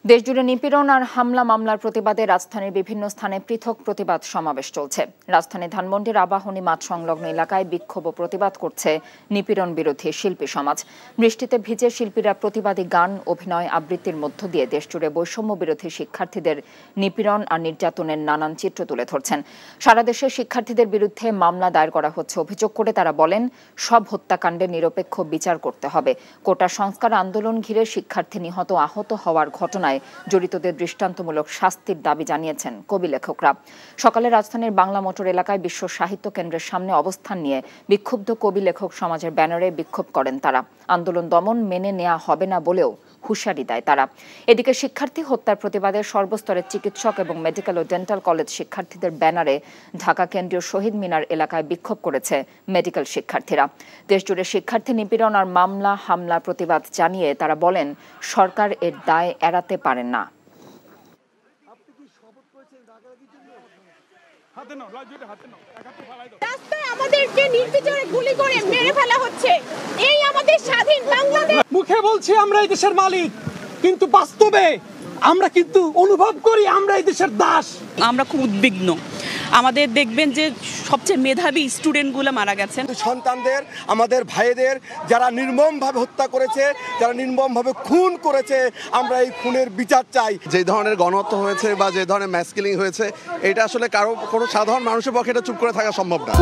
দেশজুড়ে নিপীড়ন আর হামলা মামলার প্রতিবাদে রাজধানীর বিভিন্ন স্থানে পৃথক প্রতিবাদ সমাবেশ চলছে। রাজধানী ধানমন্ডির আবাহনী মাঠ সংলগ্ন এলাকায় বিক্ষোভ ও প্রতিবাদ করছে নিপীড়ন বিরোধী শিল্পী সমাজ। বৃষ্টিতে ভিজে শিল্পীরা প্রতিবাদী গান, অভিনয়, আবৃত্তির মধ্য দিয়ে দেশজুড়ে বৈষম্য বিরোধী শিক্ষার্থীদের নিপীড়ন আর নির্যাতনের নানান চিত্র তুলে ধরছেন। সারা দেশে শিক্ষার্থীদের বিরুদ্ধে মামলা দায়ের করা হচ্ছে অভিযোগ করে তারা বলেন, সব হত্যাকাণ্ডের নিরপেক্ষ বিচার করতে হবে। কোটা সংস্কার আন্দোলন ঘিরে শিক্ষার্থী নিহত আহত হওয়ার ঘটনায় জড়িতদের দৃষ্টান্তমূলক শাস্তির দাবি জানিয়েছেন কবি লেখকরা। সকালে রাজধানীর বাংলা মোটর এলাকায় বিশ্ব সাহিত্য কেন্দ্রের সামনে অবস্থান নিয়ে বিক্ষুব্ধ কবি লেখক সমাজের ব্যানারে বিক্ষোভ করেন তারা। আন্দোলন দমন মেনে নেওয়া হবে না বলেও হুঁশিয়ারি দেয় তারা। এদিকে শিক্ষার্থী হত্যার প্রতিবাদে সর্বস্তরের চিকিৎসক এবং মেডিকেল ও ডেন্টাল কলেজ শিক্ষার্থীদের ব্যানারে ঢাকা কেন্দ্রীয় শহীদ মিনার এলাকায় বিক্ষোভ করেছে মেডিকেল শিক্ষার্থীরা। দেশজুড়ে শিক্ষার্থী নিপীড়ন আর মামলা হামলার প্রতিবাদ জানিয়ে তারা বলেন, সরকার এর দায় এড়াতে পারে না। আমাদেরকে নির্বিচারে গুলি করে মেরে ফেলা হচ্ছে। এই আমাদের স্বাধীন বাংলাদেশ। মুখে বলছি আমরা এই দেশের মালিক, কিন্তু বাস্তবে আমরা কিন্তু অনুভব করি আমরা এই দেশের দাস। আমরা খুব উদ্বিগ্ন। আমাদের দেখবেন যে সবচেয়ে মেধাবী স্টুডেন্টগুলো মারা গেছেন। সন্তানদের, আমাদের ভাইদের যারা নির্মমভাবে হত্যা করেছে, যারা নির্মমভাবে খুন করেছে, আমরা এই খুনের বিচার চাই। যে ধরনের গণহত্যা হয়েছে বা যে ধরনের ম্যাস কিলিং হয়েছে, এটা আসলে কোনো সাধারণ মানুষের পক্ষে এটা চুপ করে থাকা সম্ভব না।